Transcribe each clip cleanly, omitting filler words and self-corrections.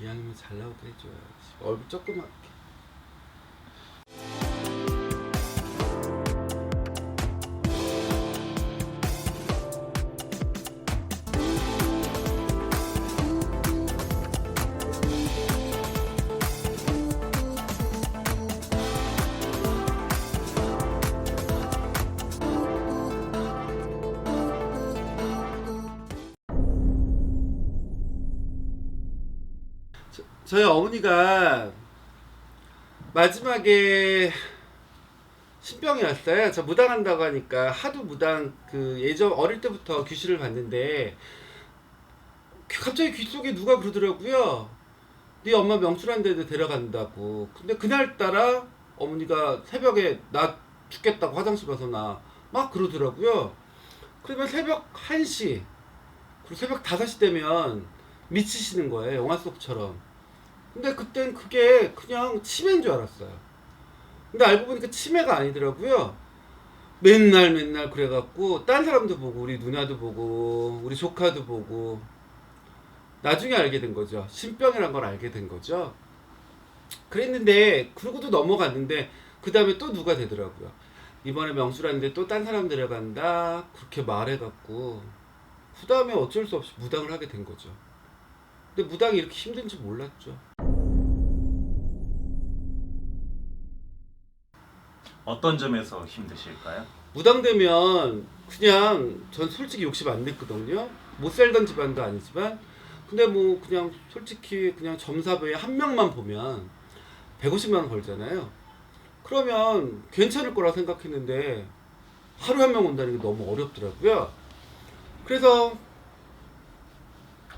이왕이면 잘 나오게 해줘야지. 얼굴 조그맣게. 저희 어머니가 마지막에 신병이 왔어요. 저 무당한다고 하니까 하도 무당 그 예전 어릴 때부터 귀신을 봤는데 갑자기 귀 속에 누가 그러더라고요. 네 엄마 명술한 데 데려간다고. 근데 그날따라 어머니가 새벽에 나 죽겠다고 화장실 가서 나 막 그러더라고요. 그러면 새벽 1시 그리고 새벽 5시 되면 미치시는 거예요. 영화 속처럼. 근데 그땐 그게 그냥 치매인 줄 알았어요. 근데 알고 보니까 치매가 아니더라고요. 맨날 그래갖고 딴 사람도 보고 우리 누나도 보고 우리 조카도 보고 나중에 알게 된 거죠. 신병이란 걸 알게 된 거죠. 그랬는데 그러고도 넘어갔는데 그 다음에 또 누가 되더라고요. 이번에 명수라는데 또 딴 사람 데려간다 그렇게 말해갖고 그 다음에 어쩔 수 없이 무당을 하게 된 거죠. 근데 무당이 이렇게 힘든지 몰랐죠. 어떤 점에서 힘드실까요? 무당되면 그냥 전 솔직히 욕심 안 냈거든요. 못 살던 집안도 아니지만 근데 뭐 그냥 솔직히 그냥 점사부에 한 명만 보면 150만 원 벌잖아요. 그러면 괜찮을 거라 생각했는데 하루에 한 명 온다는 게 너무 어렵더라고요. 그래서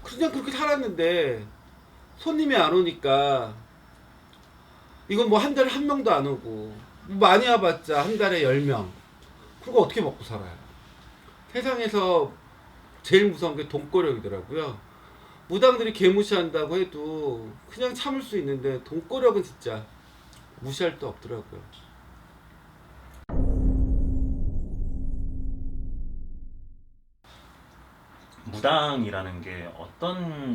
그냥 그렇게 살았는데 손님이 안 오니까 이건 뭐 한 달에 한 명도 안 오고 많이 와봤자 한 달에 10명. 그거 어떻게 먹고 살아요? 세상에서 제일 무서운 게 돈거력이더라고요. 무당들이 개무시한다고 해도 그냥 참을 수 있는데 돈거력은 진짜 무시할 데 없더라고요. 무당이라는 게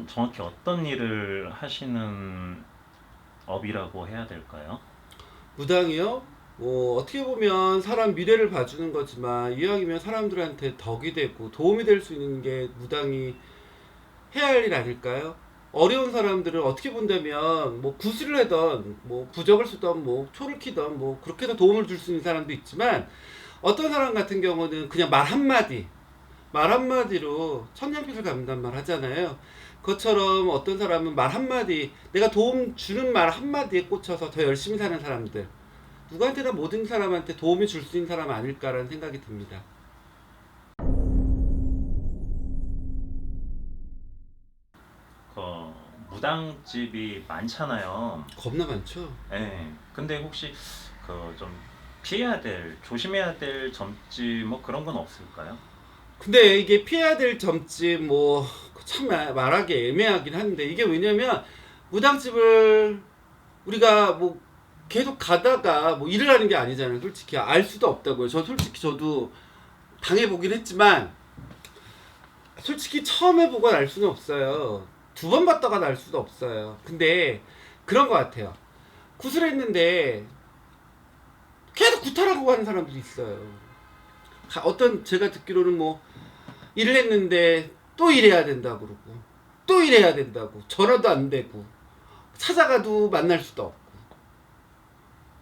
정확히 어떤 일을 하시는 업이라고 해야 될까요? 무당이요? 어떻게 보면 사람 미래를 봐주는 거지만 이왕이면 사람들한테 덕이 되고 도움이 될 수 있는 게 무당이 해야 할 일 아닐까요? 어려운 사람들을 어떻게 본다면 뭐 구슬을 하던 뭐 부적을 쓰던 뭐 초를 키던 뭐 그렇게 해서 도움을 줄 수 있는 사람도 있지만 어떤 사람 같은 경우는 그냥 말 한마디로 천냥빚을 갚는단 말 하잖아요. 그것처럼 어떤 사람은 말 한마디 내가 도움 주는 말 한마디에 꽂혀서 더 열심히 사는 사람들 누구한테나 모든 사람한테 도움이 줄 수 있는 사람 아닐까라는 생각이 듭니다. 그 무당집이 많잖아요. 겁나 많죠? 예. 근데 혹시 그 좀 피해야 될, 조심해야 될 점집 뭐 그런 건 없을까요? 근데 이게 피해야 될 점집 뭐 참 말하기 애매하긴 한데 이게 왜냐면 무당집을 우리가 뭐 계속 가다가 뭐 일을 하는 게 아니잖아요. 솔직히 알 수도 없다고요. 저 솔직히 저도 당해보긴 했지만 솔직히 처음 해보고 알 수는 없어요. 2번 봤다가 알 수도 없어요. 근데 그런 것 같아요. 구슬했는데 계속 구타라고 하는 사람들이 있어요. 어떤 제가 듣기로는 뭐 일을 했는데 또 일해야 된다고 그러고 또 일해야 된다고 전화도 안 되고 찾아가도 만날 수도 없고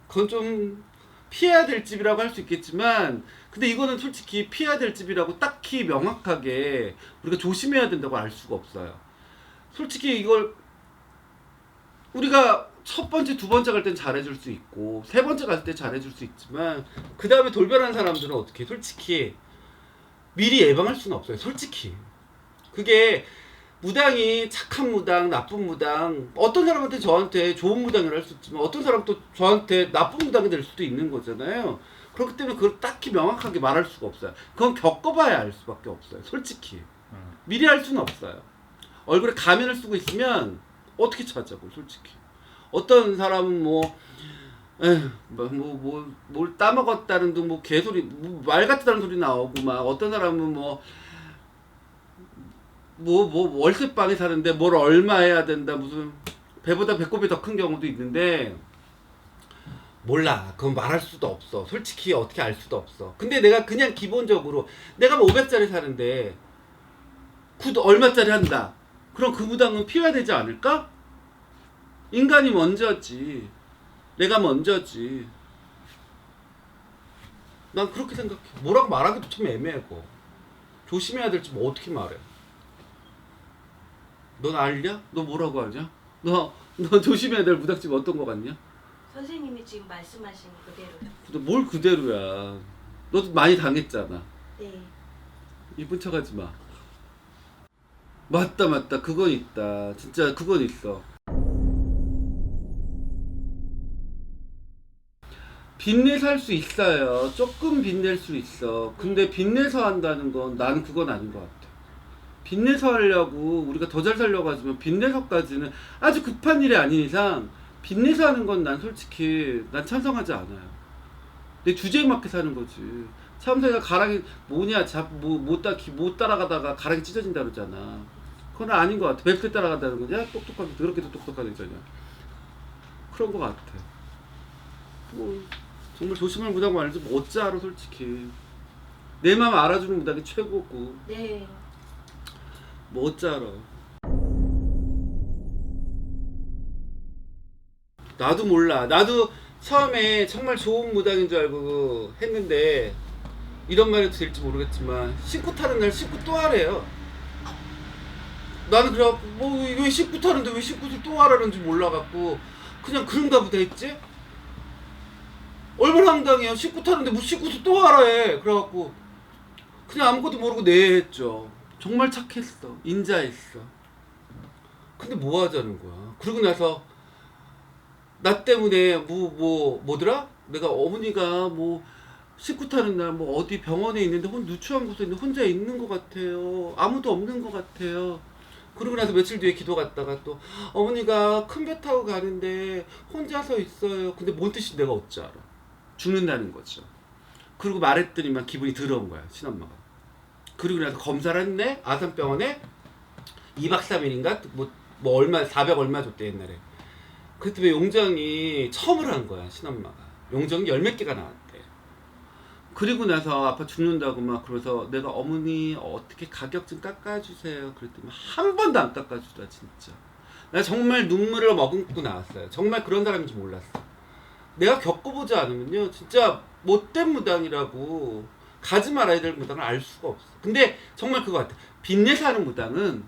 그건 좀 피해야 될 집이라고 할 수 있겠지만 근데 이거는 솔직히 피해야 될 집이라고 딱히 명확하게 우리가 조심해야 된다고 알 수가 없어요. 솔직히 이걸 우리가 첫 번째, 두 번째 갈 땐 잘해줄 수 있고 세 번째 갔을 때 잘해줄 수 있지만 그 다음에 돌변한 사람들은 어떻게 솔직히 미리 예방할 수는 없어요. 솔직히 그게 무당이 착한 무당, 나쁜 무당 어떤 사람한테 저한테 좋은 무당이라 할 수 있지만 어떤 사람 또 저한테 나쁜 무당이 될 수도 있는 거잖아요. 그렇기 때문에 그걸 딱히 명확하게 말할 수가 없어요. 그건 겪어봐야 알 수밖에 없어요. 솔직히 미리 할 수는 없어요. 얼굴에 가면을 쓰고 있으면 어떻게 찾아고 솔직히 어떤 사람은 뭘 따먹었다는 둥 뭐 개소리 말 같다는 소리 나오고 막 어떤 사람은 뭐 월세방에 사는데 뭘 얼마 해야 된다, 무슨 배보다 배꼽이 더 큰 경우도 있는데, 몰라. 그건 말할 수도 없어. 솔직히 어떻게 알 수도 없어. 근데 내가 그냥 기본적으로 내가 뭐 500짜리 사는데 얼마짜리 한다. 그럼 그 무당은 피해야 되지 않을까? 인간이 먼저지. 내가 먼저지. 난 그렇게 생각해. 뭐라고 말하기도 참 애매하고. 조심해야 될지 뭐 어떻게 말해. 넌 알냐? 너 뭐라고 하냐? 너 조심해야 될 무당집 어떤 거 같냐? 선생님이 지금 말씀하신 그대로요. 근데 뭘 그대로야. 너도 많이 당했잖아. 네. 이쁜 척하지 마. 맞다. 그건 있다. 진짜 그건 있어. 빚내서 할 수 있어요. 조금 빚낼 수 있어. 근데 빚내서 한다는 건 나는 그건 아닌 것 같아. 빚내서 하려고 우리가 더 잘 살려고 하지만 빚내서까지는 아주 급한 일이 아닌 이상 빚내서 하는 건 난 솔직히 난 찬성하지 않아요. 내 주제에 맞게 사는 거지. 참새가 가락이 뭐냐 못 따라가다가 가락이 찢어진다 그러잖아. 그건 아닌 것 같아. 벨트 따라간다는 거냐? 똑똑하게 그렇게도 똑똑한 애잖아. 그런 것 같아. 뭐 정말 조심할 무당 말지 뭐 어찌 알아 솔직히. 내 마음 알아주는 무당이 최고고. 네. 뭐 어찌 알아. 나도 몰라. 나도 처음에 정말 좋은 무당인 줄 알고 했는데 이런 말이 될지 모르겠지만 씻고 타는 날 씻고 또 하래요. 나는 그래갖고 뭐 왜 씻고 타는데 왜 씻고를 또 하라는지 몰라갖고 그냥 그런가 보다 했지. 얼마나 황당해요. 씻고 타는데 뭐 씻고서 또 하라 해. 그래갖고 그냥 아무것도 모르고 네 했죠. 정말 착했어. 인자했어. 근데 뭐 하자는 거야. 그러고 나서 나 때문에 뭐더라? 내가 어머니가 뭐 씻고 타는 날 뭐 어디 병원에 있는데 누추한 곳에 있는데 혼자 있는 것 같아요. 아무도 없는 것 같아요. 그러고 나서 며칠 뒤에 기도 갔다가 또 어머니가 큰 배 타고 가는데 혼자서 있어요. 근데 뭔 뜻인지 내가 어찌 알아. 죽는다는 거죠. 그리고 말했더니만 기분이 더러운 거야, 친엄마가. 그리고 나서 검사를 했네. 아산병원에 2박 3일인가 뭐 얼마 400 얼마 줬대 옛날에. 그때 용정이 처음으로 한 거야, 친엄마가. 용정이 10몇 개가 나왔대. 그리고 나서 아빠 죽는다고 막 그래서 내가 어머니 어떻게 가격 좀 깎아주세요. 그랬더니 한 번도 안 깎아주더라 진짜. 나 정말 눈물을 머금고 나왔어요. 정말 그런 사람인지 몰랐어. 내가 겪어보지 않으면요 진짜 못된 무당이라고 가지 말아야 될 무당을 알 수가 없어. 근데 정말 그거 같아. 빚내서 하는 무당은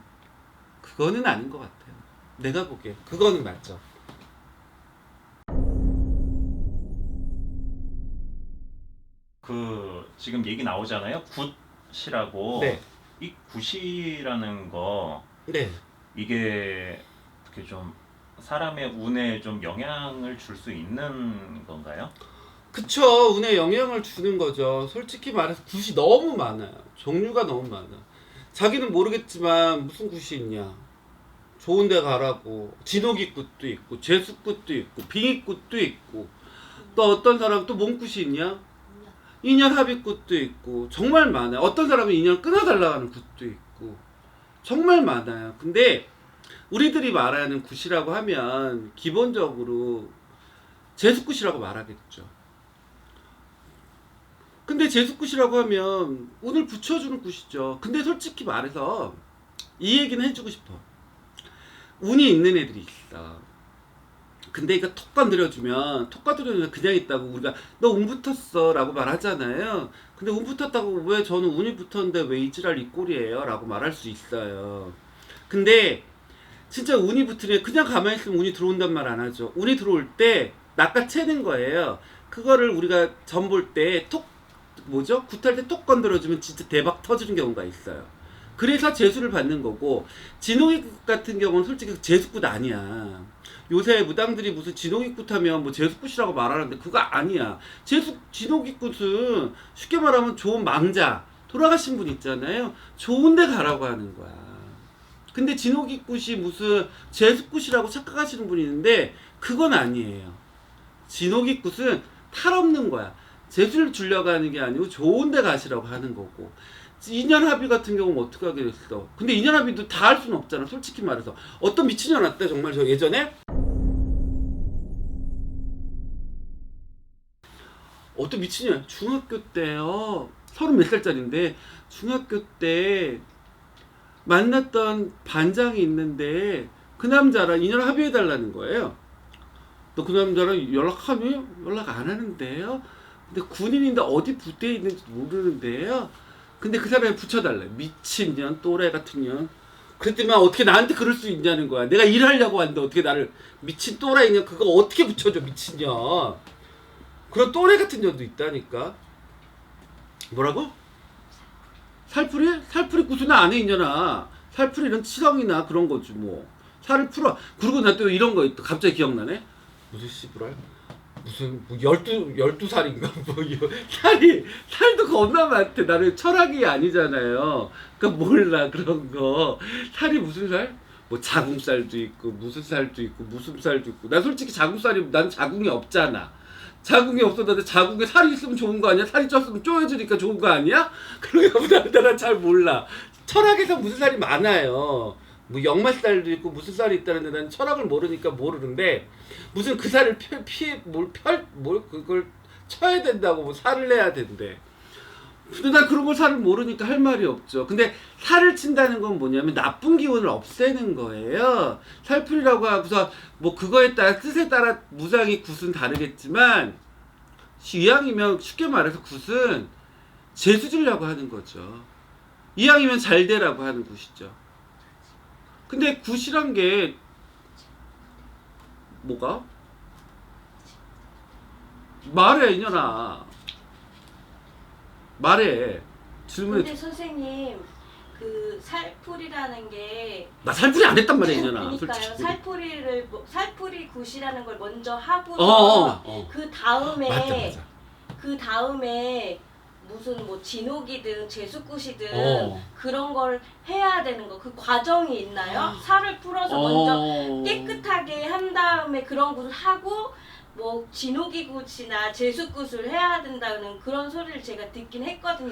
그거는 아닌 것 같아요. 내가 보기에 그거는 맞죠. 그 지금 얘기 나오잖아요. 굿이라고. 네. 이 굿이라는 거 네. 이게 어떻게 좀 사람의 운에 좀 영향을 줄 수 있는 건가요? 그쵸. 운에 영향을 주는 거죠. 솔직히 말해서 굿이 너무 많아요. 종류가 너무 많아. 자기는 모르겠지만 무슨 굿이 있냐. 좋은 데 가라고. 진옥이 굿도 있고 죄수굿도 있고 빙의굿도 있고 또 어떤 사람 또 뭔 굿이 있냐. 인연 합의굿도 있고 정말 많아요. 어떤 사람은 인연 끊어달라고 하는 굿도 있고 정말 많아요. 근데 우리들이 말하는 굿이라고 하면 기본적으로 재수굿이라고 말하겠죠. 근데 재수굿이라고 하면 운을 붙여주는 굿이죠. 근데 솔직히 말해서 이 얘기는 해주고 싶어. 운이 있는 애들이 있어. 근데 이거 톡 건드려주면 그냥 있다고 우리가 너 운 붙었어 라고 말하잖아요. 근데 운 붙었다고 왜 저는 운이 붙었는데 왜 이지랄 이 꼴이에요 라고 말할 수 있어요. 근데 진짜 운이 붙으면 그냥 가만히 있으면 운이 들어온단 말 안 하죠. 운이 들어올 때 낚아채는 거예요. 그거를 우리가 점 볼 때 굿할 때 톡 건드려주면 진짜 대박 터지는 경우가 있어요. 그래서 재수를 받는 거고, 진홍이굿 같은 경우는 솔직히 재수굿 아니야. 요새 무당들이 무슨 진홍이굿 하면 뭐 재수굿이라고 말하는데 그거 아니야. 진홍이굿은 쉽게 말하면 좋은 망자, 돌아가신 분 있잖아요. 좋은 데 가라고 하는 거야. 근데 진홍이굿이 무슨 재수굿이라고 착각하시는 분이 있는데 그건 아니에요. 진홍이굿은 탈 없는 거야. 재수를 주려고 하는 게 아니고 좋은 데 가시라고 하는 거고, 인연 합의 같은 경우는 어떻게 하게 됐어? 근데 인연 합의도 다 할 수는 없잖아. 솔직히 말해서 어떤 미친년 왔대 정말 저 예전에 어떤 미친년 중학교 때요 30몇 살짜리인데 중학교 때 만났던 반장이 있는데 그 남자랑 인연 합의해 달라는 거예요. 너 그 남자랑 연락하니? 연락 안 하는데요. 근데 군인인데 어디 부대에 있는지 모르는데요. 근데 그 사람이 붙여달래. 미친년 또래 같은 년. 그랬더니 어떻게 나한테 그럴 수 있냐는 거야. 내가 일하려고 하는데 어떻게 나를 미친 또라이냐. 그거 어떻게 붙여줘 미친년. 그런 또래 같은 년도 있다니까. 뭐라고? 살풀이? 살풀이 구수는 안 해 이년아. 살풀이는 치렁이나 그런 거지 뭐. 살을 풀어. 그리고 나 또 이런 거 또 갑자기 기억나네. 무슨 씨부랄? 무슨 뭐 12살인가 뭐 이거 살도 겁나 많대. 나는 철학이 아니잖아요. 그러니까 몰라 그런 거. 살이 무슨 살? 뭐 자궁살도 있고 무슨 살도 있고 무슨 살도 있고. 나 솔직히 자궁살이 난 자궁이 없잖아. 자궁이 없어도 자궁에 살이 있으면 좋은 거 아니야? 살이 쪘으면 쪼여지니까 좋은 거 아니야? 그런 거보다 난 잘 몰라. 철학에서 무슨 살이 많아요. 뭐 역말살도 있고 무슨 살이 있다는데 난 철학을 모르니까 모르는데 무슨 그 살을 뭘 그걸 쳐야 된다고 뭐 살을 내야 된대. 근데 난 그런 걸 살을 모르니까 할 말이 없죠. 근데 살을 친다는 건 뭐냐면 나쁜 기운을 없애는 거예요. 살풀이라고 하고서 뭐 그거에 따라 뜻에 따라 무상이 굿은 다르겠지만 이왕이면 쉽게 말해서 굿은 재수 주려고 하는 거죠. 이왕이면 잘 되라고 하는 굿이죠. 근데 굿이란 게 뭐가? 말해 이년아. 말해. 질문해. 근데 선생님 그 살풀이라는 게 나 살풀이 안 했단 말이야 이년아. 그러니까요. 솔직히. 살풀이 굿이라는 걸 먼저 하고서 어. 그 맞아. 다음에 무슨 뭐 진옥이든 제수굿이든 어. 그런 걸 해야 되는 거. 그 과정이 있나요? 살을 풀어서 먼저 깨끗하게 한 다음에 그런 굿을 하고 뭐 진옥이 굿이나 제수굿을 해야 된다는 그런 소리를 제가 듣긴 했거든요.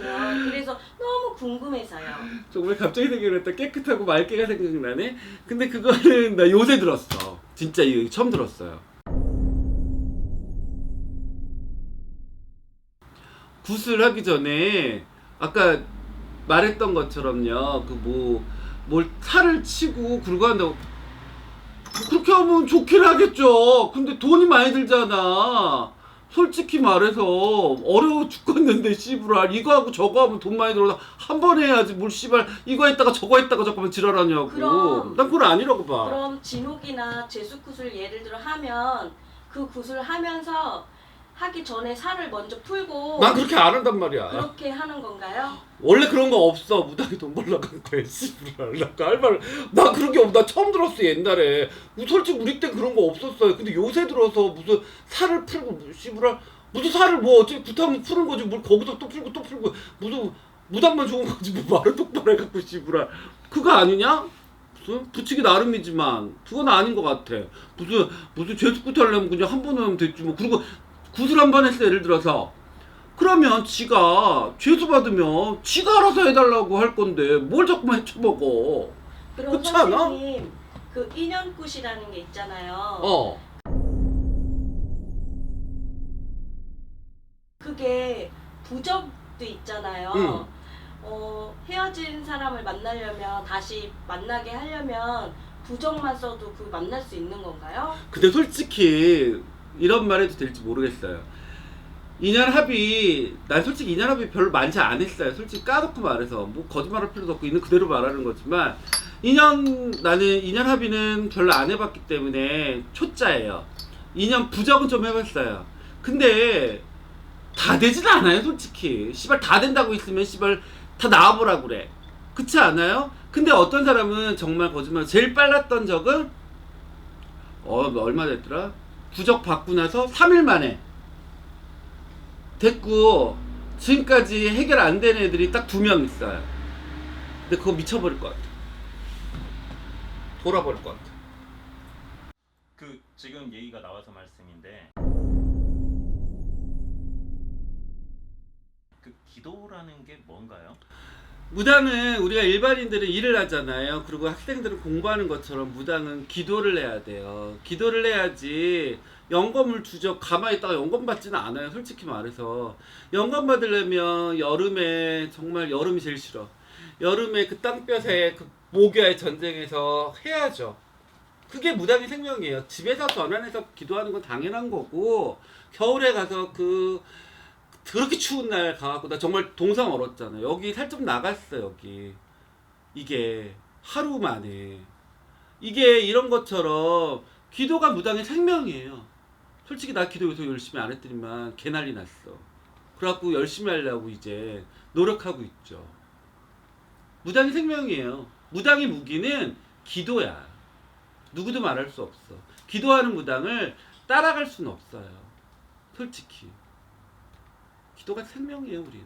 그래서 너무 궁금해서요. 정말 갑자기 생각났다. 깨끗하고 맑게가 생각나네. 근데 그거는 나 요새 들었어. 진짜 이거 처음 들었어요. 굿을 하기 전에 아까 말했던 것처럼요. 뭘 살을 치고 그러고 한다고 그렇게 하면 좋긴 하겠죠. 근데 돈이 많이 들잖아. 솔직히 말해서 어려워 죽겠는데 씨부랄 이거 하고 저거 하면 돈 많이 들어서 한 번 해야지 뭘 씨발 이거 했다가 저거 했다가 잠깐만 지랄하냐고. 그럼- 난 그건 아니라고 봐. 그럼 진옥이나 제수굿을 예를 들어 하면 그 굿을 하면서 하기 전에 살을 먼저 풀고 난 그렇게 안 한단 말이야. 그렇게 하는 건가요? 원래 그런 거 없어. 무당이 돈 벌러 간 거야. 씨부랄. 나 그런 게 없어. 나 처음 들었어 옛날에. 솔직히 우리 때 그런 거 없었어요. 근데 요새 들어서 무슨 살을 풀고 씨부랄 무슨 살을 뭐 어차피 굿하면 푸는 거지. 뭘 거기서 또 풀고 무슨 무당만 좋은 거지. 뭐 말을 똑바로 해갖고 씨부랄. 그거 아니냐? 무슨 붙이기 나름이지만 그건 아닌 것 같아. 무슨 제수굿 하려면 그냥 한 번 하면 됐지 뭐. 그리고 굿을 한 번 했어 예를 들어서. 그러면 지가 죄수 받으면 지가 알아서 해달라고 할 건데 뭘 자꾸만 헤쳐먹어. 그럼 그렇지 않아? 선생님 그 인연굿이라는 게 있잖아요. 그게 부적도 있잖아요. 응. 헤어진 사람을 만나려면 다시 만나게 하려면 부적만 써도 그 만날 수 있는 건가요? 근데 솔직히 이런 말 해도 될지 모르겠어요. 인연 합의, 난 솔직히 인연 합의 별로 많지 않았어요. 솔직히 까놓고 말해서 뭐 거짓말할 필요도 없고 있는 그대로 말하는 거지만 나는 인연 합의는 별로 안 해봤기 때문에 초짜예요. 인연 부적은 좀 해봤어요. 근데 다 되진 않아요 솔직히. 씨발 다 된다고 있으면 씨발 다 나와보라 그래. 그렇지 않아요? 근데 어떤 사람은 정말 거짓말 제일 빨랐던 적은 얼마 됐더라? 부적 받고 나서 3일 만에 됐고 지금까지 해결 안 된 애들이 딱 2명 있어요. 근데 그거 미쳐버릴 것 같아. 돌아버릴 것 같아. 그 지금 얘기가 나와서 말씀인데 그 기도라는 게 뭔가요? 무당은 우리가 일반인들은 일을 하잖아요. 그리고 학생들은 공부하는 것처럼 무당은 기도를 해야 돼요. 기도를 해야지 영검을 주죠. 가만히 있다가 영검 받지는 않아요. 솔직히 말해서. 영검 받으려면 여름에, 정말 여름이 제일 싫어. 여름에 그 땅볕에 그 모기와의 전쟁에서 해야죠. 그게 무당의 생명이에요. 집에서 전환해서 기도하는 건 당연한 거고, 겨울에 가서 그렇게 추운 날 가갖고 나 정말 동상 얼었잖아. 여기 살좀 나갔어. 여기 이게 하루 만에 이게 이런 것처럼 기도가 무당의 생명이에요. 솔직히 나 기도 요새 열심히 안 했더니만 개난리 났어. 그래갖고 열심히 하려고 이제 노력하고 있죠. 무당의 생명이에요. 무당의 무기는 기도야. 누구도 말할 수 없어. 기도하는 무당을 따라갈 수는 없어요. 솔직히 기도가 생명이에요. 우리는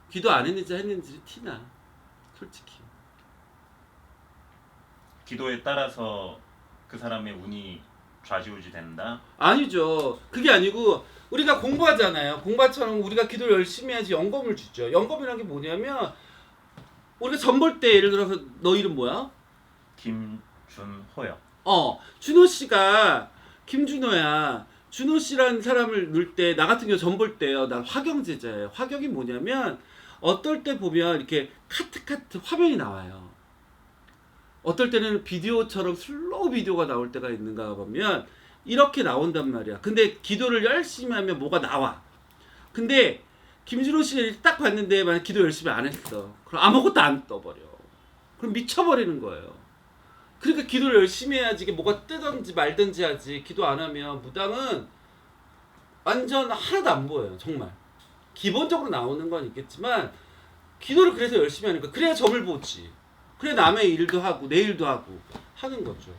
기도 안 했는지 했는지 티나. 솔직히 기도에 따라서 그 사람의 운이 좌지우지 된다. 아니죠. 그게 아니고 우리가 공부하잖아요. 공부처럼 우리가 기도를 열심히 해야지 영검을 주죠. 영검이란 게 뭐냐면 우리가 점 볼 때 예를 들어서 너 이름 뭐야? 김준호요. 준호 씨가 김준호야. 준호 씨라는 사람을 넣을 때 나 같은 경우 점 볼 때요. 난 화경제자예요. 화경이 뭐냐면 어떨 때 보면 이렇게 카트 화면이 나와요. 어떨 때는 비디오처럼 슬로우 비디오가 나올 때가 있는가 보면 이렇게 나온단 말이야. 근데 기도를 열심히 하면 뭐가 나와. 근데 김준호 씨를 딱 봤는데 만약 기도 열심히 안 했어. 그럼 아무것도 안 떠버려. 그럼 미쳐버리는 거예요. 그러니까 기도를 열심히 해야지 이게 뭐가 뜨든지 말든지 하지. 기도 안 하면 무당은 완전 하나도 안 보여요. 정말 기본적으로 나오는 건 있겠지만 기도를 그래서 열심히 하는 거야. 그래야 점을 보지. 그래 남의 일도 하고 내 일도 하고 하는 거죠.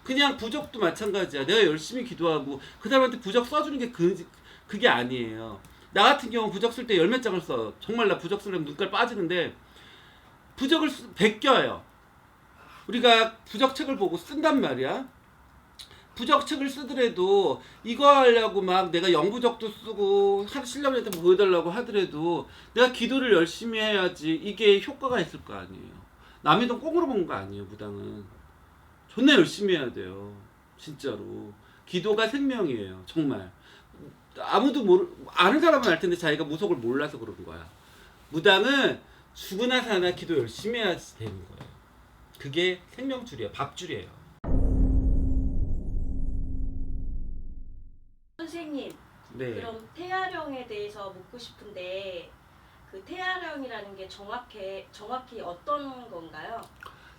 그냥 부적도 마찬가지야. 내가 열심히 기도하고 그 사람한테 부적 써주는 게 그게 아니에요. 나 같은 경우 부적 쓸 때 열 몇 장을 써. 정말 나 부적 쓰려면 눈깔 빠지는데 부적을 베껴요. 우리가 부적책을 보고 쓴단 말이야. 부적책을 쓰더라도 이거 하려고 막 내가 영부적도 쓰고 신랑한테 보여달라고 하더라도 내가 기도를 열심히 해야지 이게 효과가 있을 거 아니에요. 남의 돈 꽁으로 본 거 아니에요. 무당은 존나 열심히 해야 돼요. 진짜로 기도가 생명이에요. 정말 아무도 아는 사람은 알 텐데 자기가 무속을 몰라서 그런 거야. 무당은 죽으나 사나 기도 열심히 해야 되는 거예요. 그게 생명줄이에요. 밥줄이에요. 선생님, 네. 그럼 태아령에 대해서 묻고 싶은데 그 태아령이라는 게 정확히 어떤 건가요?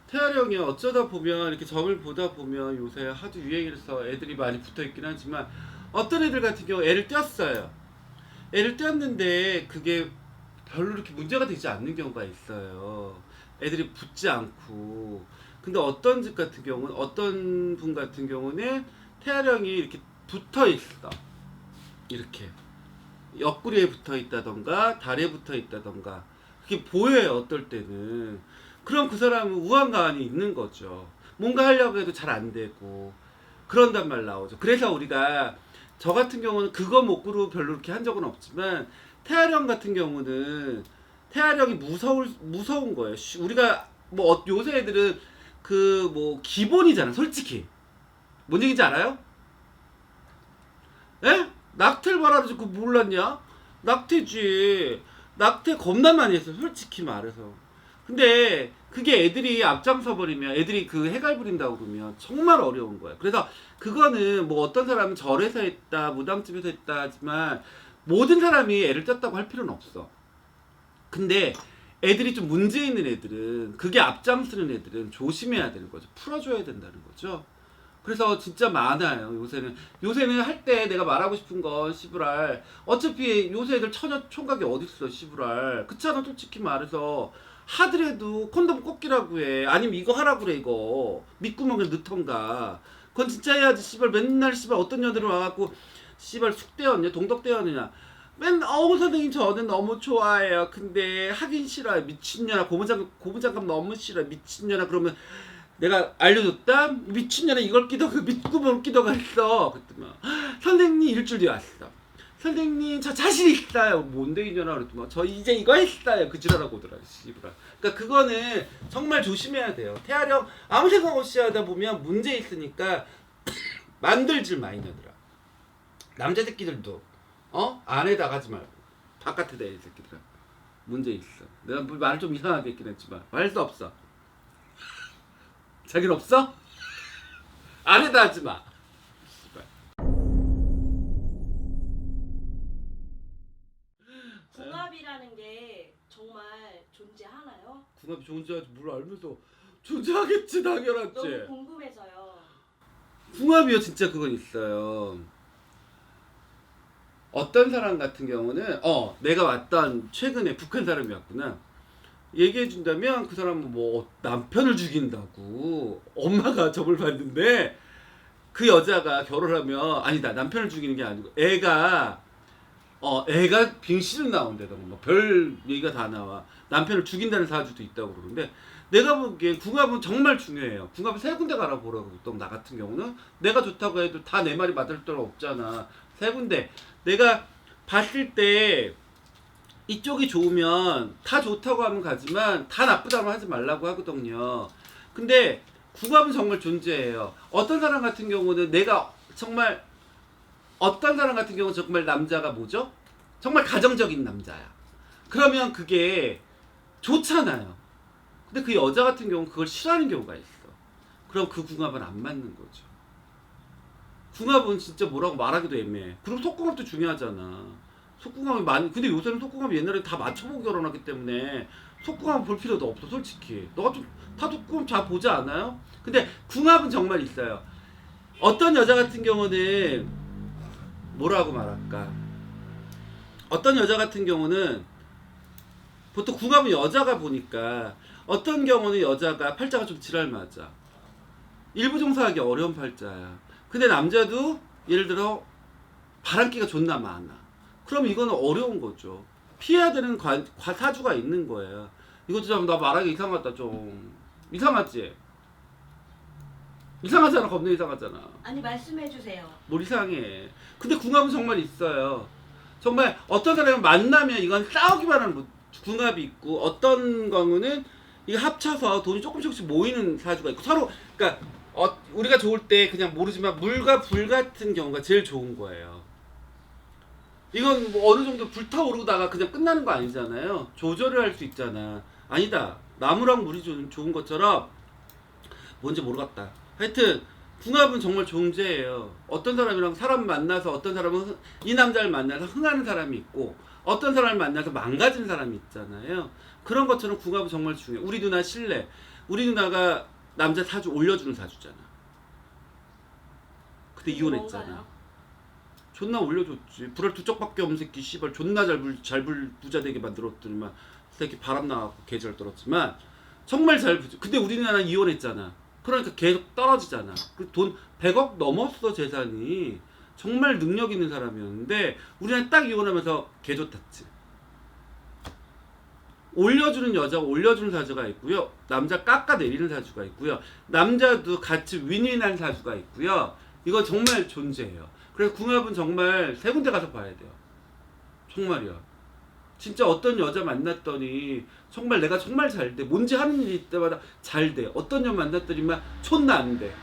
태아령이 어쩌다 보면 이렇게 점을 보다 보면 요새 하도 유행해서 애들이 많이 붙어 있긴 하지만 어떤 애들 같은 경우 애를 띄었어요. 애를 띄었는데 그게 별로 이렇게 문제가 되지 않는 경우가 있어요. 애들이 붙지 않고. 근데 어떤 집 같은 경우는 어떤 분 같은 경우는 태아령이 이렇게 붙어 있어. 이렇게 옆구리에 붙어 있다던가 다리에 붙어 있다던가 그게 보여요. 어떨 때는. 그럼 그 사람은 우한가한이 있는 거죠. 뭔가 하려고 해도 잘 안 되고 그런단 말 나오죠. 그래서 우리가 저 같은 경우는 그거 목구로 별로 이렇게 한 적은 없지만 태아령 같은 경우는 태아령이 무서운 거예요. 우리가 뭐 요새 애들은 그 뭐 기본이잖아. 솔직히 뭔 얘기인지 알아요? 에? 낙태를 말하지 그거 몰랐냐? 낙태지. 낙태 겁나 많이 했어. 솔직히 말해서. 근데 그게 애들이 앞장서 버리면 애들이 그 해갈 부린다고 그러면 정말 어려운 거야. 그래서 그거는 뭐 어떤 사람은 절에서 했다 무당집에서 했다 하지만 모든 사람이 애를 떴다고 할 필요는 없어. 근데 애들이 좀 문제 있는 애들은 그게 앞장서는 애들은 조심해야 되는 거죠. 풀어줘야 된다는 거죠. 그래서 진짜 많아요. 요새는 할 때 내가 말하고 싶은 건 시부랄 어차피 요새 애들 처녀 총각이 어딨어 시부랄. 그렇잖아. 솔직히 말해서 하더라도 콘돔 꼭 끼라고 해. 아니면 이거 하라고 그래. 이거 밑구멍을 넣던가. 그건 진짜 해야지. 씨발 맨날 씨발 어떤 년들이 와갖고 씨발 숙대였냐 동덕대였느냐 맨날 선생님 저는 너무 좋아해요. 근데 하긴 싫어요. 미친년아. 고무장갑 너무 싫어요. 미친년아. 그러면 내가 알려줬다? 미친년아 이걸 끼다가 밑구멍을 끼다가 했어. 그랬더니 선생님 일주일 뒤에 왔어. 선생님 저 자신 있어요. 뭔데 이년아 그랬더니 저 이제 이거 했어요. 그 지랄하고 오더라. 씨부라. 그러니까 그거는 정말 조심해야 돼요. 태아령 아무 생각 없이 하다 보면 문제 있으니까 만들질 마이너들아. 남자 새끼들도 안에다 가지 말고 바깥에 내 이 새끼들아. 문제 있어. 내가 말을 좀 이상하게 했긴 했지만 말 수 없어. 자기는 없어? 안에다 하지 마. 궁합이라는 게 정말 존재하나요? 궁합이 존재하지 뭘 알면서 존재하겠지 당연하지. 너무 궁금해서요. 궁합이요 진짜 그건 있어요. 어떤 사람 같은 경우는 내가 왔던 최근에 북한 사람이 왔구나 얘기해 준다면 그 사람은 뭐 남편을 죽인다고 엄마가 점을 봤는데 그 여자가 결혼하면 아니다 남편을 죽이는 게 아니고 애가 빙신을 나온다던가 뭐별 얘기가 다 나와. 남편을 죽인다는 사주도 있다고 그러는데 내가 보기엔 궁합은 정말 중요해요. 궁합은 세 군데 가라 보라고 보통 나 같은 경우는 내가 좋다고 해도 다 내 말이 맞을 때가 없잖아. 세 군데 내가 봤을 때 이쪽이 좋으면 다 좋다고 하면 가지만 다 나쁘다고 하지 말라고 하거든요. 근데 궁합은 정말 존재해요. 어떤 사람 같은 경우는 내가 정말 어떤 사람 같은 경우는 정말 남자가 뭐죠? 정말 가정적인 남자야. 그러면 그게 좋잖아요. 근데 그 여자 같은 경우는 그걸 싫어하는 경우가 있어. 그럼 그 궁합은 안 맞는 거죠. 궁합은 진짜 뭐라고 말하기도 애매해. 그리고 속궁합도 중요하잖아. 속궁합이 많이 근데 요새는 속궁합이 옛날에 다 맞춰보고 결혼하기 때문에 속궁합 볼 필요도 없어 솔직히. 너가 좀 다 속궁합 잘 보지 않아요? 근데 궁합은 정말 있어요. 어떤 여자 같은 경우는 뭐라고 말할까? 어떤 여자 같은 경우는 보통 궁합은 여자가 보니까 어떤 경우는 여자가 팔자가 좀 지랄 맞아. 일부 종사하기 어려운 팔자야. 근데 남자도 예를 들어 바람기가 존나 많아. 그럼 이거는 어려운 거죠. 피해야 되는 사주가 있는 거예요. 이것도 좀 나 말하기 이상하다 좀. 이상하지? 이상하잖아. 겁나 이상하잖아. 아니 말씀해 주세요. 뭘 이상해. 근데 궁합은 정말 있어요. 정말 어떤 사람을 만나면 이건 싸우기만 하는 궁합이 있고 어떤 경우는 이게 합쳐서 돈이 조금씩 모이는 사주가 있고 서로 그러니까 우리가 좋을 때 그냥 모르지만 물과 불 같은 경우가 제일 좋은 거예요. 이건 뭐 어느 정도 불타오르다가 그냥 끝나는 거 아니잖아요. 조절을 할 수 있잖아. 아니다. 나무랑 물이 좋은 것처럼 뭔지 모르겠다. 하여튼 궁합은 정말 존재해요. 어떤 사람이랑 사람 만나서 어떤 사람은 이 남자를 만나서 흥하는 사람이 있고 어떤 사람을 만나서 망가진 사람이 있잖아요. 그런 것처럼 궁합은 정말 중요해요. 우리 누나 신뢰. 우리 누나가 남자 사주 올려주는 사주잖아. 그때 이혼했잖아. 뭔가요? 존나 올려줬지. 불알 두 쪽밖에 없는 새끼 씨발 존나 잘 부자 되게 만들었더니만 새끼 바람 나갖고 개절 떨었지만 정말 잘 부자. 근데 우리 누나는 이혼했잖아. 그러니까 계속 떨어지잖아. 그 돈 100억 넘었어 재산이. 정말 능력 있는 사람이었는데 우리는 딱 이혼하면서 개좋았지. 올려주는 여자가 올려주는 사주가 있고요. 남자 깎아내리는 사주가 있고요. 남자도 같이 윈윈한 사주가 있고요. 이거 정말 존재해요. 그래서 궁합은 정말 세 군데 가서 봐야 돼요. 정말이야. 진짜 어떤 여자 만났더니 정말 내가 정말 잘 돼. 뭔지 하는 일이 때마다 잘 돼. 어떤 여자 만났더니만 존나 안 돼.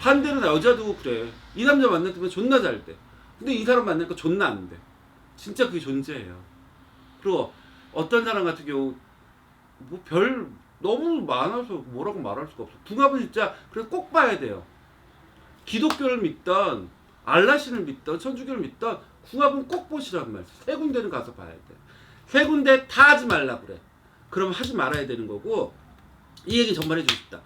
반대로 여자도 그래. 이 남자 만났더니 존나 잘 돼. 근데 이 사람 만나니까 존나 안 돼. 진짜 그게 존재해요. 그리고 어떤 사람 같은 경우 뭐 별 너무 많아서 뭐라고 말할 수가 없어. 궁합은 진짜 그래서 꼭 봐야 돼요. 기독교를 믿던 알라신을 믿던 천주교를 믿던 궁합은 꼭 보시란 말이야. 세 군데는 가서 봐야 돼. 세 군데 다 하지 말라 그래. 그럼 하지 말아야 되는 거고 이 얘기 정말 해주고 싶다.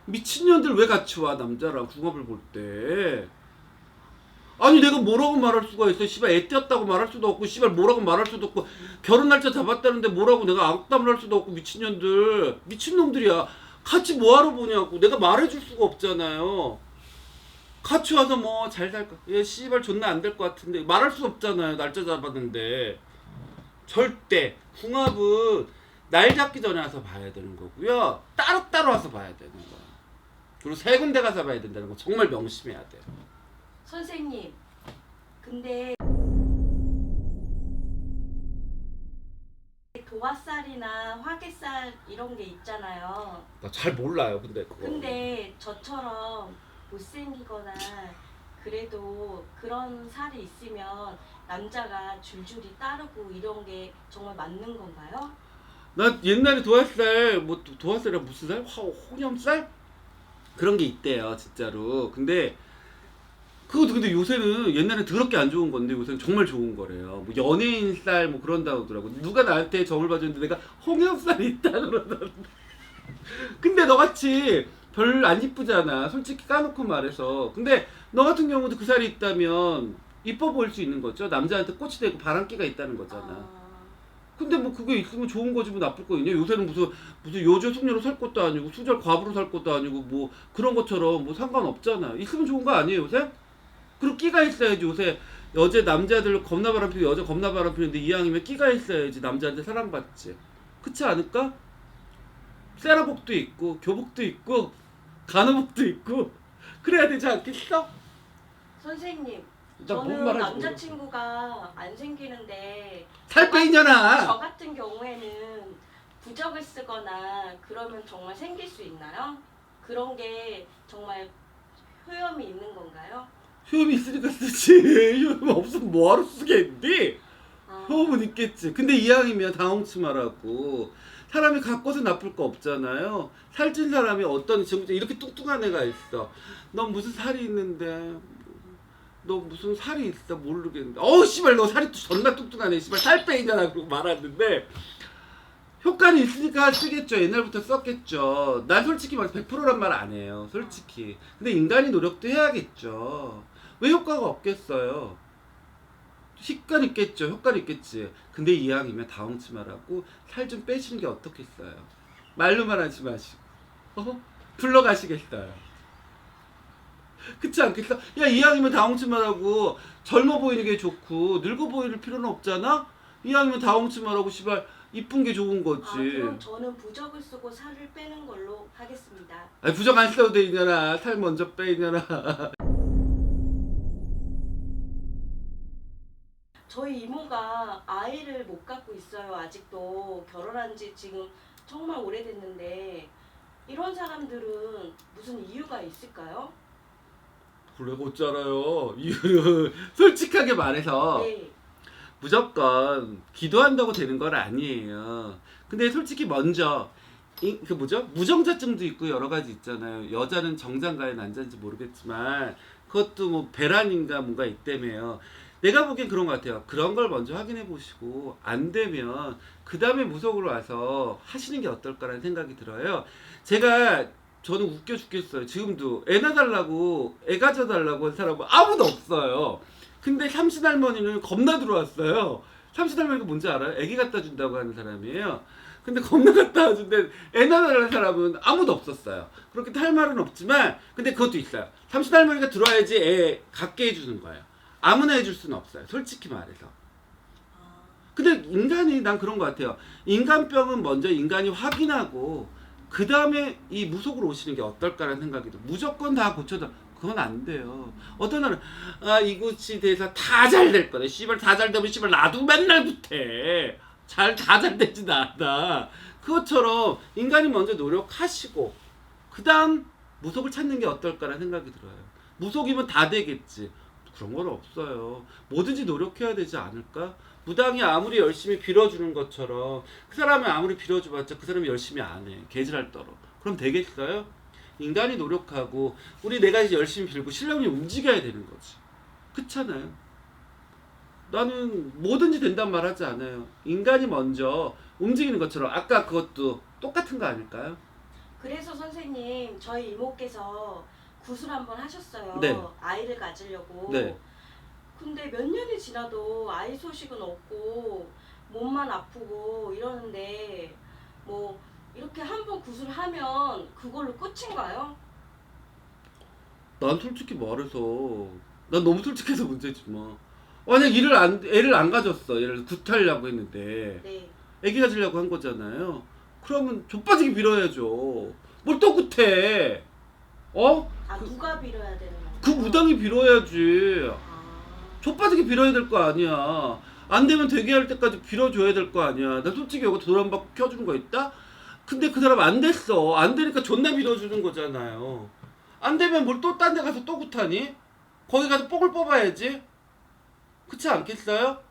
미친년들 왜 같이 와 남자랑 궁합을 볼 때. 아니 내가 뭐라고 말할 수가 있어. 씨발 애 띄었다고 말할 수도 없고 씨발 뭐라고 말할 수도 없고 결혼 날짜 잡았다는데 뭐라고 내가 악담을 할 수도 없고 미친년들 미친놈들이야. 같이 뭐하러 보냐고. 내가 말해줄 수가 없잖아요. 같이 와서 뭐 잘 살 거. 얘 씨발 존나 안 될 것 같은데 말할 수 없잖아요. 날짜 잡았는데. 절대 궁합은 날 잡기 전에 와서 봐야 되는 거고요. 따로따로 와서 봐야 되는 거야. 그리고 세 군데 가서 봐야 된다는 거 정말 명심해야 돼요. 선생님, 근데 도화살이나 화개살 이런 게 있잖아요. 나 잘 몰라요, 근데 그거. 근데 저처럼 못생기거나 그래도 그런 살이 있으면 남자가 줄줄이 따르고 이런 게 정말 맞는 건가요? 나 옛날에 도화살 뭐 도화살이라 무슨 살? 홍염살? 그런 게 있대요, 진짜로. 근데 그것도 근데 요새는 옛날에 더럽게 안 좋은 건데 요새는 정말 좋은 거래요. 뭐 연예인 살 뭐 그런다고 하더라고. 누가 나한테 점을 봐줬는데 내가 홍염살이 있다 그러던데. 근데 너같이 별 안 이쁘잖아. 솔직히 까놓고 말해서. 근데 너 같은 경우도 그 살이 있다면 이뻐 보일 수 있는 거죠. 남자한테 꽃이 되고 바람기가 있다는 거잖아. 근데 뭐 그게 있으면 좋은 거지 뭐 나쁠 거 있냐? 요새는 무슨 요조 숙녀로 살 것도 아니고 수절 과부로 살 것도 아니고 뭐 그런 것처럼 뭐 상관없잖아. 있으면 좋은 거 아니에요 요새? 그리고 끼가 있어야지. 요새 여자 남자들 겁나 바람피고 여자 겁나 바람피는데 이왕이면 끼가 있어야지 남자한테 사랑받지. 그렇지 않을까? 세라복도 있고 교복도 있고 간호복도 있고 그래야 되지 않겠어? 선생님, 나 뭔 저는 말할지 남자친구가 안 생기는데 살 빼이냐나. 저 같은 경우에는 부적을 쓰거나 그러면 정말 생길 수 있나요? 그런 게 정말 효험이 있는 건가요? 효험이 있으니까 쓰지. 효험 없으면 뭐하러 쓰겠니? 아, 효험은 있겠지. 근데 이왕이면 당홍치마라고. 사람이 갖고서 나쁠 거 없잖아요. 살찐 사람이 어떤 지금 이렇게 뚱뚱한 애가 있어. 너 무슨 살이 있는데 너 무슨 살이 있어 모르겠는데 어우 씨발 너 살이 존나 뚱뚱하네 씨발 살 빼이잖아 그러고 말았는데 효과는 있으니까 쓰겠죠. 옛날부터 썼겠죠. 난 솔직히 막 100%란 말 안 해요 솔직히. 근데 인간이 노력도 해야겠죠. 왜 효과가 없겠어요. 효과는 있겠죠. 효과는 있겠지. 근데 이왕이면 다홍치마라고 살 좀 빼시는 게 어떻겠어요. 말로만 하지 마시고 불러가시겠어요. 그렇지 않겠어? 야 이왕이면 다홍치마라고 젊어 보이는 게 좋고 늙어 보일 필요는 없잖아. 이왕이면 다홍치마라고 씨발 이쁜 게 좋은 거지. 그럼 저는 부적을 쓰고 살을 빼는 걸로 하겠습니다. 아니 부적 안 써도 되냐나. 살 먼저 빼냐나. 저희 이모가 아이를 못 갖고 있어요. 아직도 결혼한 지 지금 정말 오래됐는데 이런 사람들은 무슨 이유가 있을까요? 그래 어쩌라요. 이유는 솔직하게 말해서 네. 무조건 기도한다고 되는 건 아니에요. 근데 솔직히 먼저 그 뭐죠? 무정자증도 있고 여러 가지 있잖아요. 여자는 정장가에 난자인지 모르겠지만 그것도 뭐 배란인가 뭔가 있다며요. 내가 보기엔 그런 것 같아요. 그런 걸 먼저 확인해 보시고 안 되면 그 다음에 무속으로 와서 하시는 게 어떨까라는 생각이 들어요. 저는 웃겨 죽겠어요. 지금도 애 낳아달라고 애 가져달라고 한 사람은 아무도 없어요. 근데 삼신할머니는 겁나 들어왔어요. 삼신할머니가 뭔지 알아요? 애기 갖다 준다고 하는 사람이에요. 근데 겁나 갖다 준데 애 낳아달라는 사람은 아무도 없었어요. 그렇게 할 말은 없지만 근데 그것도 있어요. 삼신할머니가 들어와야지 애 갖게 해주는 거예요. 아무나 해줄 수는 없어요. 솔직히 말해서. 근데 인간이 난 그런 것 같아요. 인간병은 먼저 인간이 확인하고 그 다음에 이 무속으로 오시는 게 어떨까라는 생각이 들어요. 무조건 다 고쳐다. 그건 안 돼요. 어떤 날은 이곳이 대해서 다 잘 될 거네. 씨발 다 잘 되면 씨발 나도 맨날 붙해. 다 잘 되진 않아. 그것처럼 인간이 먼저 노력하시고 그 다음 무속을 찾는 게 어떨까라는 생각이 들어요. 무속이면 다 되겠지. 그런 건 없어요. 뭐든지 노력해야 되지 않을까? 무당이 아무리 열심히 빌어주는 것처럼 그 사람이 아무리 빌어줘봤자 그 사람이 열심히 안 해. 개질할 떨어. 그럼 되겠어요? 인간이 노력하고 내가 이제 열심히 빌고 신령이 움직여야 되는 거지. 그렇잖아요. 나는 뭐든지 된단 말 하지 않아요. 인간이 먼저 움직이는 것처럼 아까 그것도 똑같은 거 아닐까요? 그래서 선생님 저희 이모께서 구술 한번 하셨어요. 네. 아이를 가지려고. 네. 근데 몇 년이 지나도 아이 소식은 없고 몸만 아프고 이러는데 뭐 이렇게 한번 구술하면 그걸로 끝인가요? 난 솔직히 말해서 난 너무 솔직해서 문제지 뭐. 만약 애를 안 가졌어. 얘를 굿하려고 했는데 네. 애기 가지려고 한 거잖아요. 그러면 좆빠지게 빌어야죠. 뭘 또 굿해? 누가 빌어야 되는 그 건가요? 무당이 빌어야지. 아, 좆빠지게 빌어야 될 거 아니야. 안 되면 되게 할 때까지 빌어줘야 될 거 아니야. 나 솔직히 여기 돈 한 번 켜주는 거 있다? 근데 그 사람 안 됐어. 안 되니까 존나 빌어주는 거잖아요. 안 되면 뭘 또 딴 데 가서 또 굿하니? 거기 가서 뽕을 뽑아야지. 그렇지 않겠어요?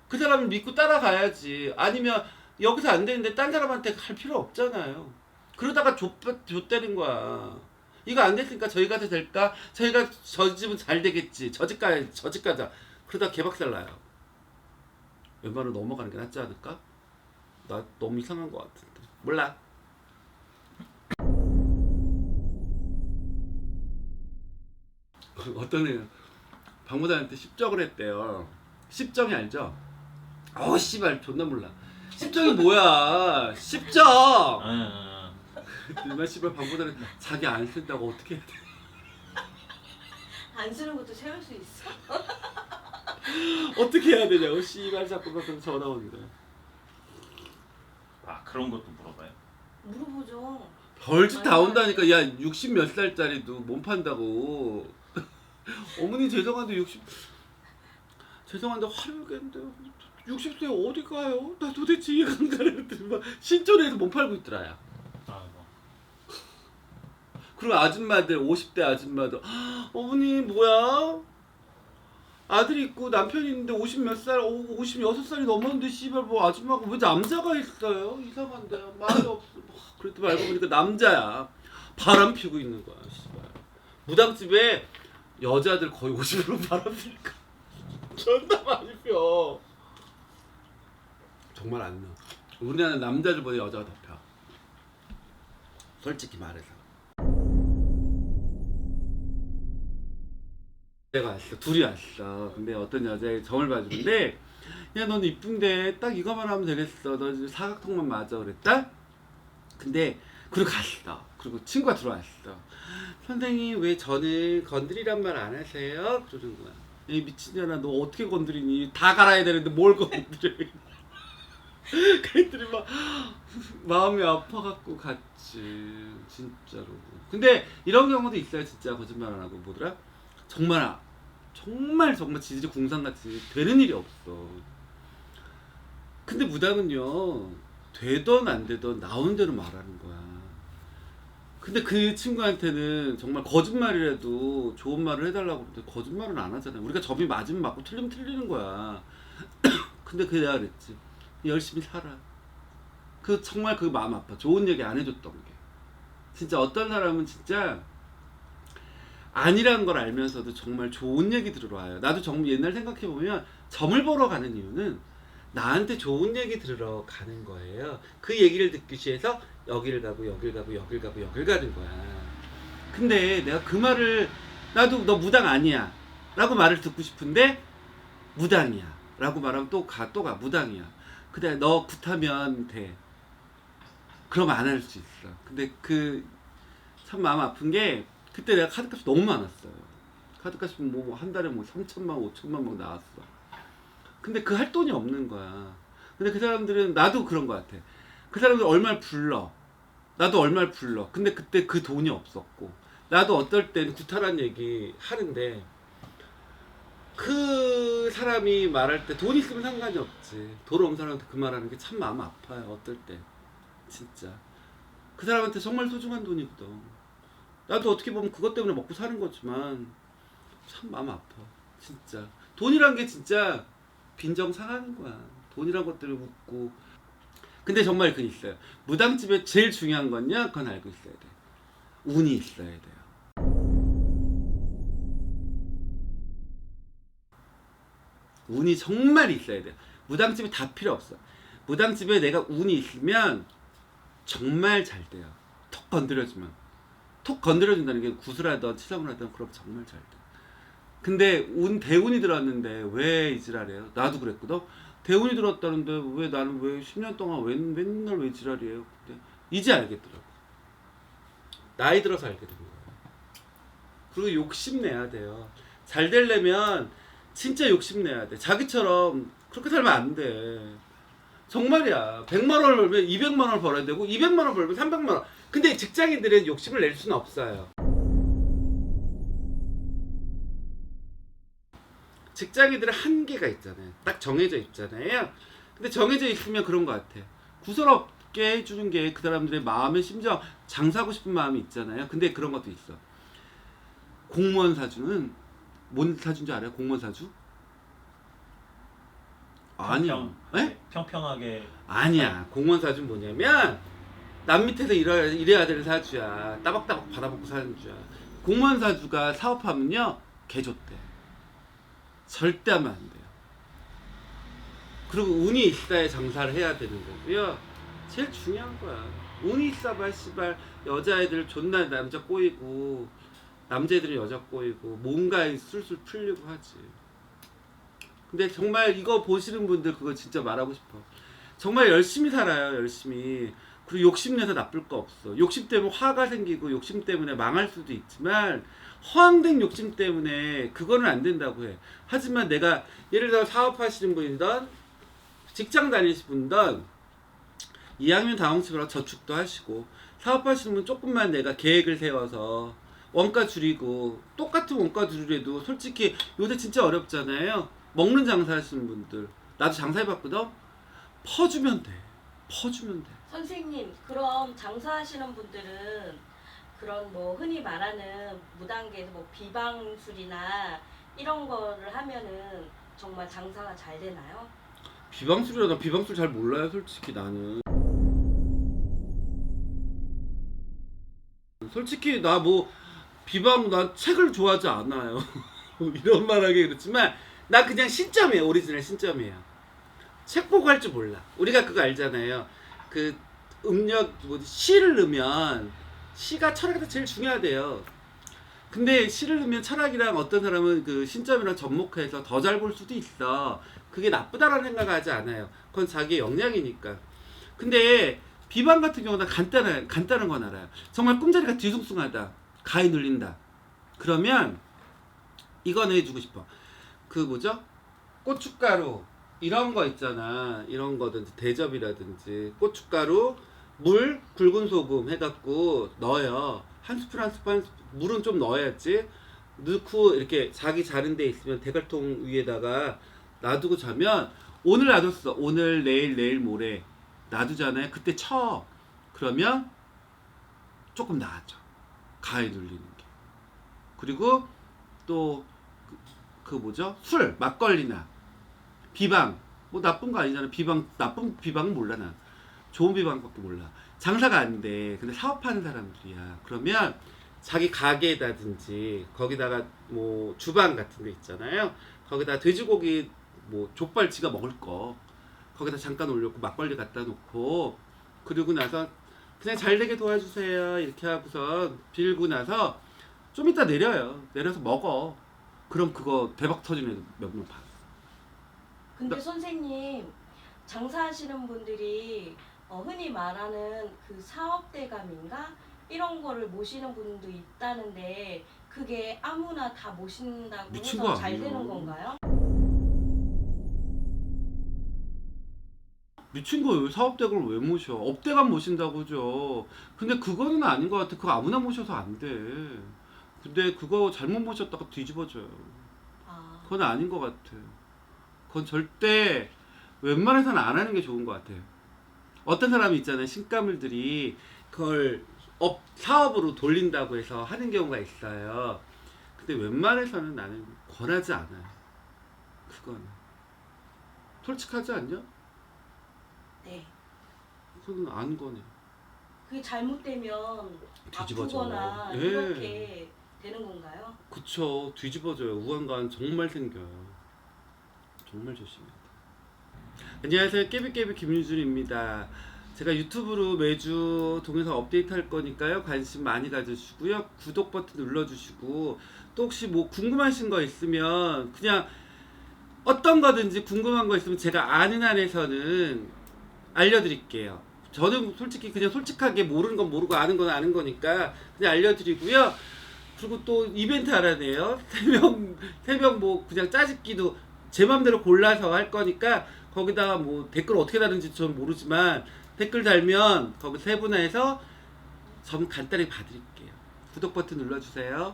그 사람을 믿고 따라가야지. 아니면 여기서 안 되는데 딴 사람한테 갈 필요 없잖아요. 그러다가 좆되는 거야. 이거 안 됐으니까 저희 가도 될까? 저희가 저 집은 잘 되겠지. 저 집 가자. 그러다 개박살 나요. 웬만하면 넘어가는 게 낫지 않을까? 나 너무 이상한 것 같은데. 몰라. 어떤 애 박무단한테 십적을 했대요. 십정이 알죠? 씨발 존나 몰라. 십정이 뭐야? 십정. 일반 씨발 박무단은 자기 안 쓴다고 어떻게 해야 돼? 안 쓰는 것도 세울 수 있어? 어떻게 해야 되냐고 씨발 자꾸 그래서 전화 오는 거야. 아 그런 것도 물어봐요? 물어보죠. 별짓 다 온다니까. 야 60 몇 살짜리도 몸 판다고. 어머니 죄송한데 죄송한데 화려하겠는데 60세 어디 가요? 나 도대체 이해가 안 가는데 막 신촌에서 몸 팔고 있더라야. 아이고. 그리고 아줌마들 50대 아줌마들 어머니 뭐야? 아들이 있고 남편이 있는데 50 몇 살, 56살이 넘었는데 씨발 뭐 아줌마가 왜 남자가 있어요? 이상한데 말이 없어. 그래도 알고 보니까 남자야. 바람 피우고 있는 거야 씨발. 무당집에 여자들 거의 50으로 바람 피니까 존나 많이 펴. 정말 안 나. 우리나라는 남자들보다 여자가 더 펴. 솔직히 말해서. 내가 왔어. 둘이 왔어. 근데 어떤 여자의 점을 봐주는데 야 넌 이쁜데 딱 이거만 하면 되겠어. 너 이제 사각통만 맞아 그랬다? 근데 그리고 갔어. 그리고 친구가 들어왔어. 선생님 왜 저는 건드리란 말 안 하세요? 그러는 거야. 이 미친년아 너 어떻게 건드리니? 다 갈아야 되는데 뭘 건드려. 그랬더니 막 마음이 아파갖고 갔지. 진짜로. 근데 이런 경우도 있어요. 진짜 거짓말 안 하고. 뭐더라? 정말 지지 궁상같이 되는 일이 없어. 근데 무당은요 되던 안 되던 나온 대로 말하는 거야. 근데 그 친구한테는 정말 거짓말이라도 좋은 말을 해달라고 그러는데 거짓말은 안 하잖아요. 우리가 점이 맞으면 맞고 틀리면 틀리는 거야. 근데 그게 내가 그랬지. 열심히 살아. 정말 그 마음 아파. 좋은 얘기 안 해줬던 게. 진짜 어떤 사람은 진짜 아니라는 걸 알면서도 정말 좋은 얘기 들으러 와요. 나도 정말 옛날 생각해보면 점을 보러 가는 이유는 나한테 좋은 얘기 들으러 가는 거예요. 그 얘기를 듣기 위해서 여기를 가고 여길 가는 거야. 근데 내가 그 말을 나도 너 무당 아니야 라고 말을 듣고 싶은데 무당이야 라고 말하면 또 가 무당이야. 근데 너 굿하면 돼. 그럼 안 할 수 있어. 근데 참 마음 아픈 게 그때 내가 카드값이 너무 많았어요. 카드값이 뭐 한 달에 뭐 3천만 5천만 막 나왔어. 근데 그 할 돈이 없는 거야. 근데 그 사람들은 나도 그런 거 같아. 그 사람들 얼마를 불러. 나도 얼마를 불러. 근데 그때 그 돈이 없었고 나도 어떨 땐 구타란 얘기 하는데 그 사람이 말할 때 돈 있으면 상관이 없지. 돈 없는 사람한테 그 말하는 게 참 마음 아파요. 어떨 때 진짜 그 사람한테 정말 소중한 돈이거든. 나도 어떻게 보면 그것 때문에 먹고 사는 거지만 참 마음 아파. 진짜 돈이란 게 진짜 빈정 상하는 거야. 돈이란 것들을 묻고. 근데 정말 그건 있어요. 무당집에 제일 중요한 건요, 그건 알고 있어야 돼. 운이 있어야 돼요. 운이 정말 있어야 돼요. 무당집에 다 필요 없어. 무당집에 내가 운이 있으면 정말 잘 돼요. 톡 건드려주면. 톡 건드려준다는 게 구슬하든 치석을 하든 그럼 정말 잘 돼. 근데 대운이 들어왔는데 왜 이 지랄이에요? 나도 그랬거든. 대운이 들어왔다는데 왜 나는 왜 10년 동안 맨날 왜 지랄이에요? 근데 이제 알겠더라고. 나이 들어서 알게 된 거야. 그리고 욕심내야 돼요. 잘 되려면 진짜 욕심내야 돼. 자기처럼 그렇게 살면 안 돼. 정말이야. 100만 원을 벌면 200만 원을 벌어야 되고 200만 원 벌면 300만 원. 근데 직장인들은 욕심을 낼 수는 없어요. 직장인들은 한계가 있잖아요. 딱 정해져 있잖아요. 근데 정해져 있으면 그런 것 같아. 구설없게 해주는 게 그 사람들의 마음의 심정, 장사하고 싶은 마음이 있잖아요. 근데 그런 것도 있어. 공무원 사주는 뭔 사주인 줄 알아요? 공무원 사주? 아니요. 에? 평평하게 아니야. 공무원 사주는 뭐냐면 남 밑에서 일해야 되는 사주야. 따박따박 받아먹고 사는 주야. 공무원 사주가 사업하면요 개 좋대. 절대 하면 안 돼요. 그리고 운이 있어야 장사를 해야 되는 거고요. 제일 중요한 거야. 운이 있어봐 씨발 여자애들 존나 남자 꼬이고 남자애들은 여자 꼬이고 뭔가에 술술 풀리고 하지. 근데 정말 이거 보시는 분들 그거 진짜 말하고 싶어. 정말 열심히 살아요. 열심히. 그리고 욕심내서 나쁠 거 없어. 욕심 때문에 화가 생기고 욕심 때문에 망할 수도 있지만 허황된 욕심 때문에 그거는 안 된다고 해. 하지만 내가 예를 들어 사업하시는 분이든 직장 다니시는 분이든 이왕이면 다홍치라고 저축도 하시고 사업하시는 분 조금만 내가 계획을 세워서 원가 줄이고 똑같은 원가 줄이래도 솔직히 요새 진짜 어렵잖아요. 먹는 장사 하시는 분들 나도 장사해봤거든. 퍼주면 돼. 퍼주면 돼. 선생님, 그럼 장사하시는 분들은 그런 뭐 흔히 말하는 무단계에서 뭐 비방술이나 이런 거를 하면은 정말 장사가 잘 되나요? 비방술이라 나 비방술 잘 몰라요 솔직히 나는. 솔직히 나 뭐 비방 난 책을 좋아하지 않아요. 이런 말하기 그렇지만 나 그냥 신점이에요. 오리지널 신점이에요. 책 보고 할 줄 몰라. 우리가 그거 알잖아요. 그 음력 뭐 시를 넣으면 시가 철학에서 제일 중요하대요. 근데 시를 넣으면 철학이랑 어떤 사람은 그 신점이랑 접목해서 더 잘 볼 수도 있어. 그게 나쁘다라는 생각하지 않아요. 그건 자기의 역량이니까. 근데 비방 같은 경우는 간단한 건 알아요. 정말 꿈자리가 뒤숭숭하다. 가위 눌린다. 그러면 이건 해주고 싶어. 그 뭐죠? 고춧가루 이런 거 있잖아. 이런 거든지 대접이라든지 고춧가루, 물, 굵은 소금 해갖고 넣어요. 한 스푼 한 스푼 한 스푼. 물은 좀 넣어야지. 넣고 이렇게 자기 자른 데 있으면 대갈통 위에다가 놔두고 자면 오늘 놔뒀어. 오늘 내일 모레 놔두잖아요. 그때 쳐. 그러면 조금 나아져. 가위 눌리는 게. 그리고 또 그 뭐죠? 술, 막걸리나 비방 뭐 나쁜 거 아니잖아. 비방 나쁜 비방은 몰라 나. 좋은 비방밖에 몰라. 장사가 안 돼. 근데 사업하는 사람들이야. 그러면 자기 가게다든지 거기다가 뭐 주방 같은 데 있잖아요. 거기다 돼지고기 뭐 족발 지가 먹을 거 거기다 잠깐 올려놓고 막걸리 갖다 놓고 그리고 나서 그냥 잘 되게 도와주세요 이렇게 하고서 빌고 나서 좀 이따 내려요. 내려서 먹어. 그럼 그거 대박 터지는 애들 몇 명 봤어. 근데 선생님, 장사하시는 분들이 흔히 말하는 그 사업대감인가? 이런 거를 모시는 분도 있다는데 그게 아무나 다 모신다고 미친 해서 거 잘 아니에요. 되는 건가요? 미친 거예요. 사업대감을 왜 모셔? 업대감 모신다고 하죠. 근데 그거는 아닌 것 같아. 그거 아무나 모셔서 안 돼. 근데 그거 잘못 모셨다가 뒤집어져요. 아, 그건 아닌 것 같아. 그건 절대 웬만해서는 안 하는 게 좋은 것 같아요. 어떤 사람이 있잖아요. 신가물들이 그걸 사업으로 돌린다고 해서 하는 경우가 있어요. 근데 웬만해서는 나는 권하지 않아요. 그거는. 솔직하지 않냐? 네. 그건 안 거네. 그게 잘못되면 뒤집어져. 아프거나 예. 이렇게 되는 건가요? 그쵸. 뒤집어져요. 우한관 정말 생겨요. 정말 조심해야 돼. 안녕하세요. 깨비깨비 김유준입니다. 제가 유튜브로 매주 동영상 업데이트 할 거니까요. 관심 많이 가져주시고요. 구독 버튼 눌러주시고 또 혹시 뭐 궁금하신 거 있으면 그냥 어떤 거든지 궁금한 거 있으면 제가 아는 한에서는 알려드릴게요. 저는 솔직히 그냥 솔직하게 모르는 건 모르고 아는 건 아는 거니까 그냥 알려드리고요. 그리고 또 이벤트 하라네요. 새벽 뭐 그냥 짜집기도 제 맘대로 골라서 할 거니까 거기다가 뭐 댓글 어떻게 다는지 저는 모르지만 댓글 달면 거기 세분화해서 전 간단히 봐드릴게요. 구독 버튼 눌러주세요.